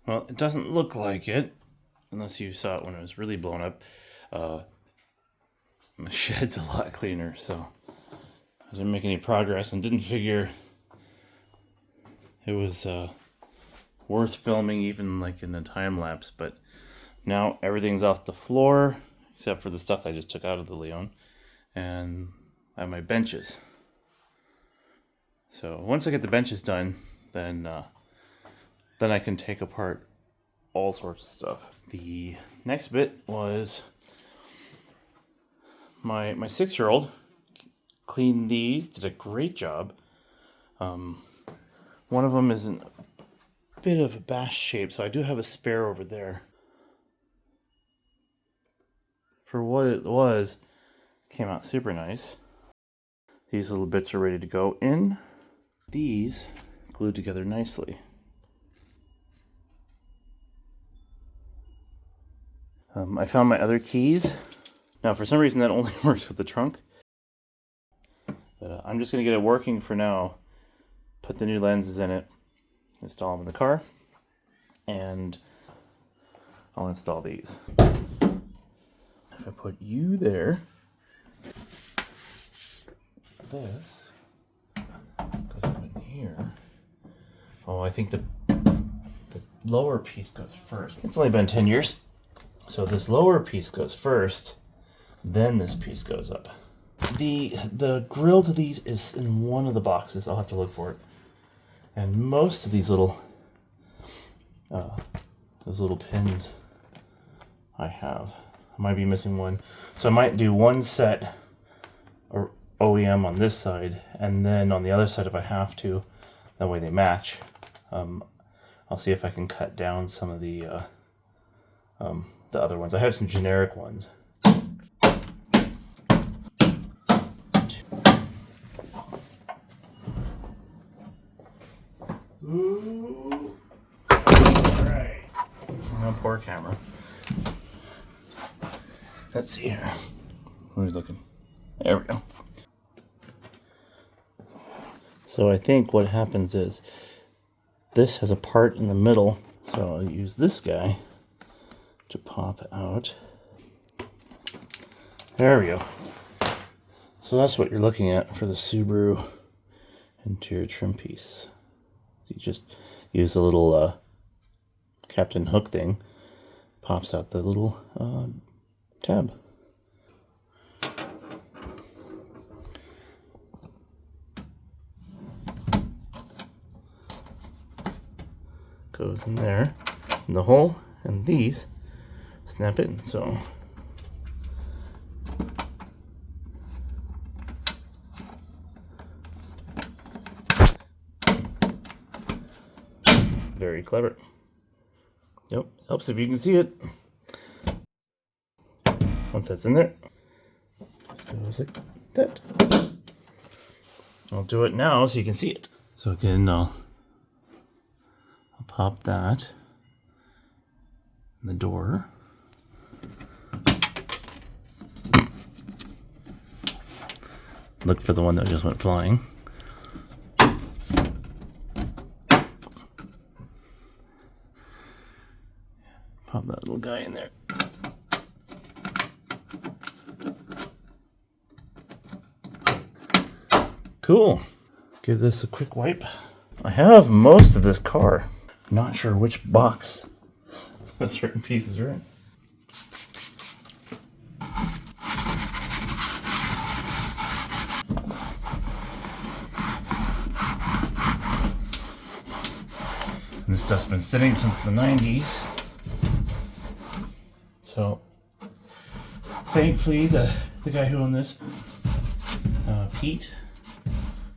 Well, it doesn't look like it, unless you saw it when it was really blown up. My shed's a lot cleaner, so I didn't make any progress and didn't figure it was worth filming even like in a time lapse. But now everything's off the floor except for the stuff I just took out of the Leon, and I have my benches. So once I get the benches done, then I can take apart all sorts of stuff. The next bit was my 6-year-old cleaned these, did a great job. One of them is in a bit of a bash shape, so I do have a spare over there. For what it was, came out super nice. These little bits are ready to go in. These glued together nicely. I found my other keys. Now, for some reason, that only works with the trunk. But I'm just going to get it working for now. Put the new lenses in it. Install them in the car. And I'll install these. If I put you there, this goes up in here. Oh, I think the lower piece goes first. It's only been 10 years. So this lower piece goes first, then this piece goes up. The grill to these is in one of the boxes. I'll have to look for it. And most of these little those little pins I have. I might be missing one. So I might do one set or OEM on this side, and then on the other side if I have to. That way they match. I'll see if I can cut down some of the other ones. I have some generic ones. Ooh. All right. Oh, poor camera. Let's see here. Where are we looking? There we go. So I think what happens is this has a part in the middle, so I'll use this guy to pop out. There we go. So that's what you're looking at for the Subaru interior trim piece. So you just use a little Captain Hook thing, pops out the little tab. Goes in there, in the hole, and these snap in, so very clever. Yep, helps if you can see it. Once that's in there, just goes like that. I'll do it now so you can see it. So again, I'll pop that in the door. Look for the one that just went flying. Pop that little guy in there. Cool. Give this a quick wipe. I have most of this car. Not sure which box certain pieces are in. And this stuff's been sitting since the 90s. So, thankfully, the guy who owned this, Pete,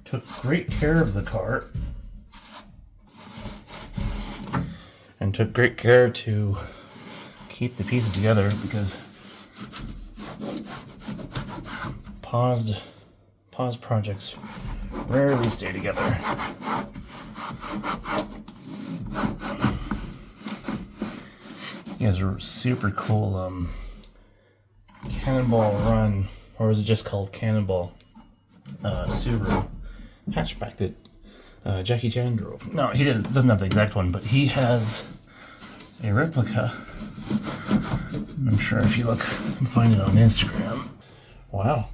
took great care of the car. And took great care to keep the pieces together, because paused projects rarely stay together. He has a super cool Cannonball Run, or is it just called Cannonball, Subaru hatchback that Jackie Chan drove. No, he doesn't have the exact one, but he has a replica. I'm sure if you look and find it on Instagram. Wow.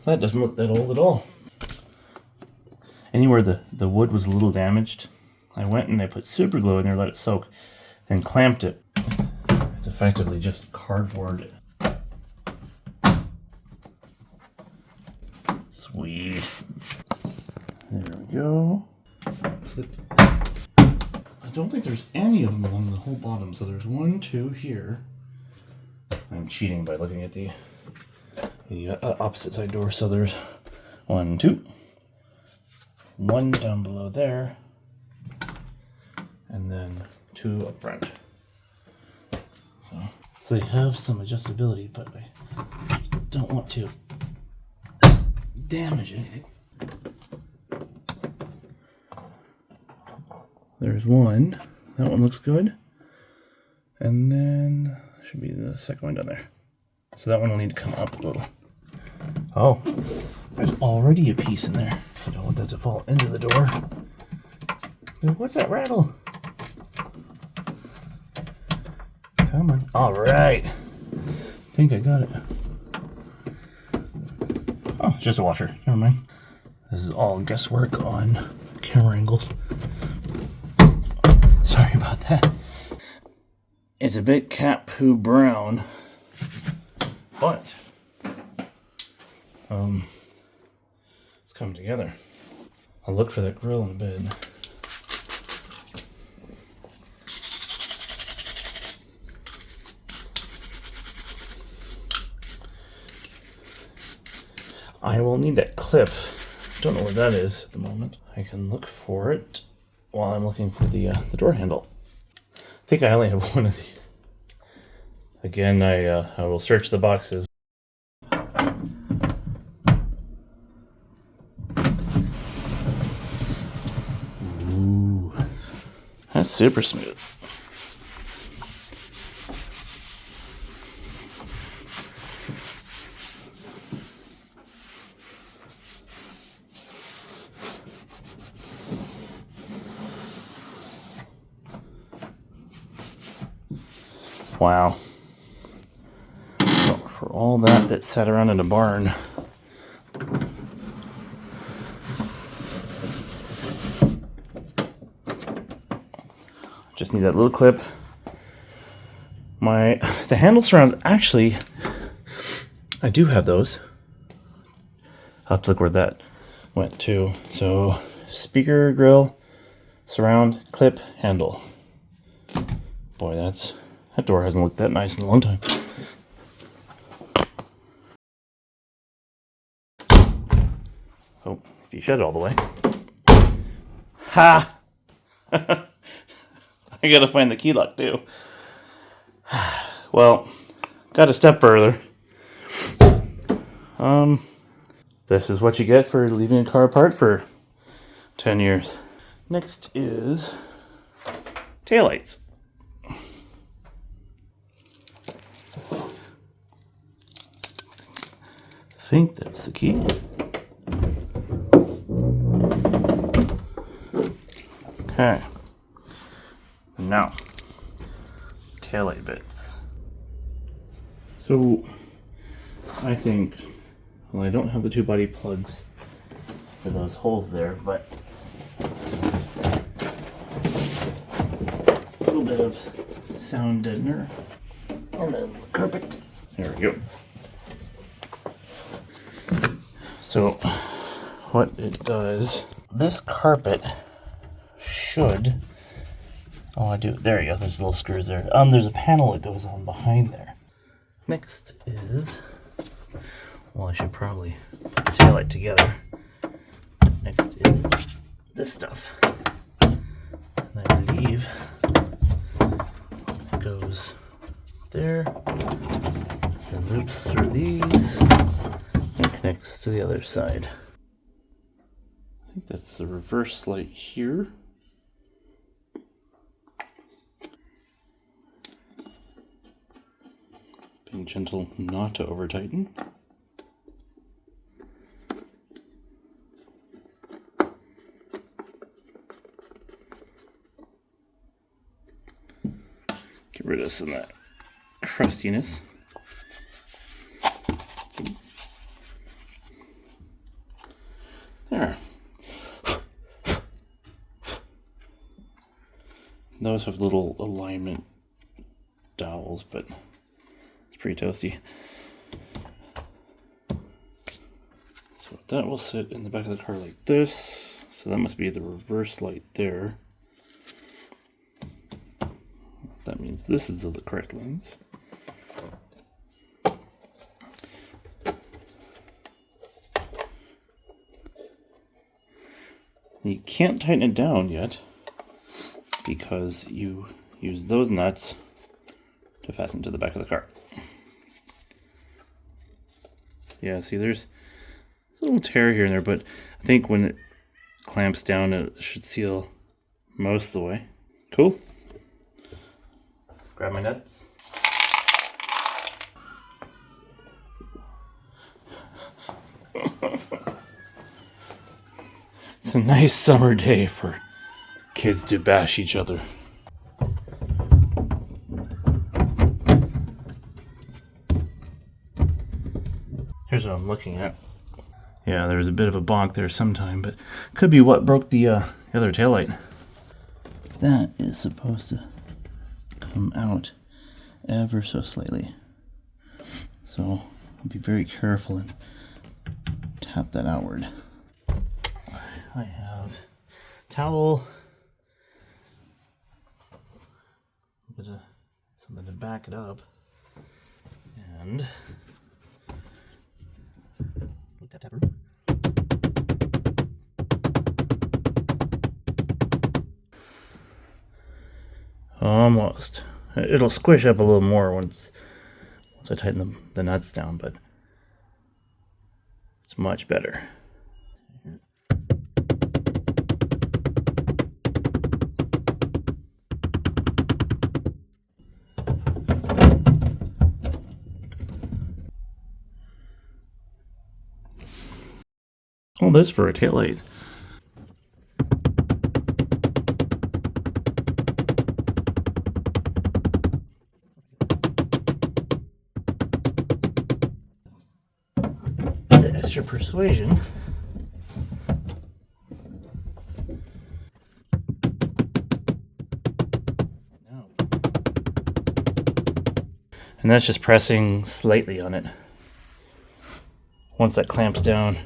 That doesn't look that old at all. Anywhere the wood was a little damaged, I went and I put super glue in there, let it soak, and clamped it. It's effectively just cardboard. Sweet. There we go. Clip. I don't think there's any of them along the whole bottom, so there's 1, 2 here. I'm cheating by looking at the opposite side door, so there's 1, 2. 1 down below there, and then 2 up front. So they have some adjustability, but I don't want to damage anything. There's 1. That one looks good. And then should be the second one down there. So that one will need to come up a little. Oh, there's already a piece in there. I don't want that to fall into the door. What's that rattle? Come on. All right. I think I got it. Oh, it's just a washer. Never mind. This is all guesswork on camera angles. Sorry about that. It's a bit cat poo brown, but it's come together. I'll look for that grill in a bit. I will need that clip. Don't know where that is at the moment. I can look for it while I'm looking for the door handle. I think I only have 1 of these. Again, I will search the boxes. Ooh, that's super smooth. Wow. For all that sat around in a barn. Just need that little clip. The handle surrounds, actually, I do have those. I'll have to look where that went to. So, speaker, grill, surround, clip, handle. Boy, that door hasn't looked that nice in a long time. Oh, if you shut it all the way. Ha! I gotta find the key lock too. Well, got a step further. This is what you get for leaving a car apart for 10 years. Next is taillights. I think that's the key. Okay. Now, taillight bits. So, I think, well, I don't have the 2 body plugs for those holes there, but a little bit of sound deadener and then carpet. There we go. So, what it does, this carpet should, there you go, there's little screws there. There's a panel that goes on behind there. Next is, well, I should probably put the taillight together. Next is this stuff. And I believe it goes there, and loops through these, and connects to the other side. I think that's the reverse light here. Being gentle not to over tighten. Get rid of some of that crustiness. There. Those have little alignment dowels, but it's pretty toasty. So that will sit in the back of the car like this. So that must be the reverse light there. That means this is the correct lens. You can't tighten it down yet because you use those nuts to fasten to the back of the car. Yeah, see there's a little tear here and there, but I think when it clamps down it should seal most of the way. Cool. Grab my nuts. It's a nice summer day for kids to bash each other. Here's what I'm looking at. Yeah, there's a bit of a bonk there sometime, but could be what broke the other taillight. That is supposed to come out ever so slightly. So be very careful and tap that outward. I have towel, a bit of something to back it up, and tap tapper. Almost. It'll squish up a little more once I tighten the nuts down, but it's much better. All this for a taillight. The extra persuasion. And that's just pressing slightly on it. Once that clamps down,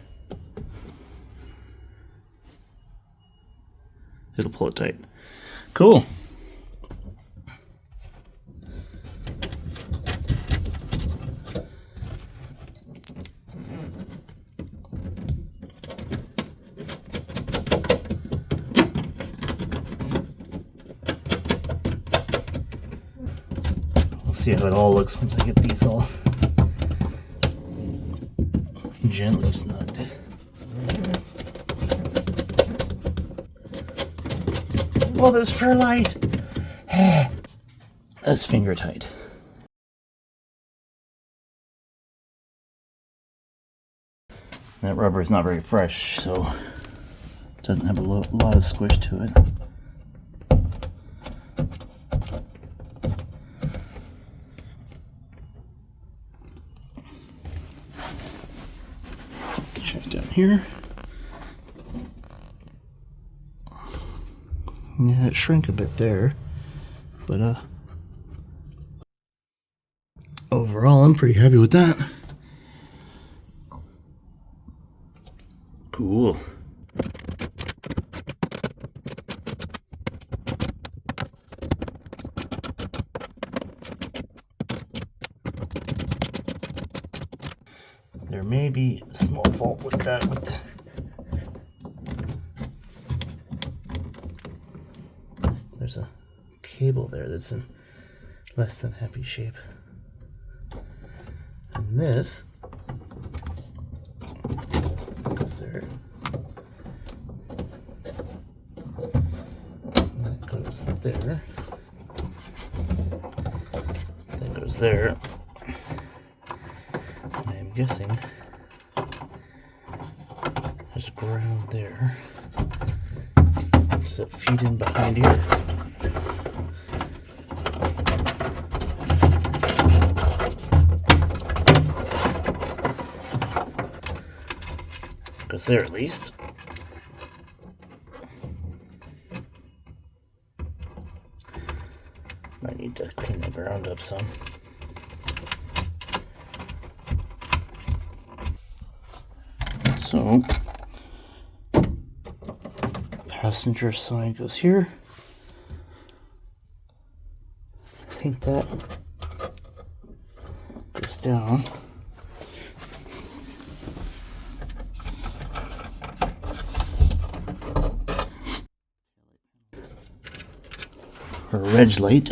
it'll pull it tight. Cool. We'll see how it all looks once I get these all gently snugged. All this for light. That's finger tight. That rubber is not very fresh, so it doesn't have a lot of squish to it. Check down here. Yeah, it shrank a bit there, but overall I'm pretty happy with that. Cool. There may be a small fault with that. There's a cable there that's in less than happy shape. And this goes there. And that goes there. That goes there. And I'm guessing there's a ground there. Does it feed in behind here? goes there at least. Might need to clean the ground up some. So, passenger side goes here. I think that goes down. Our reg light.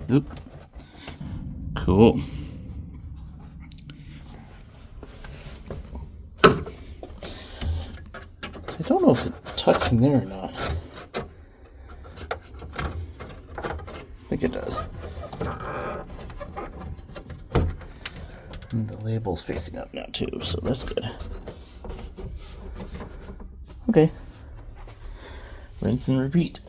Oop. Cool. I don't know if it tucks in there or not. I think it does. And the label's facing up now too, so that's good. Okay. Rinse and repeat.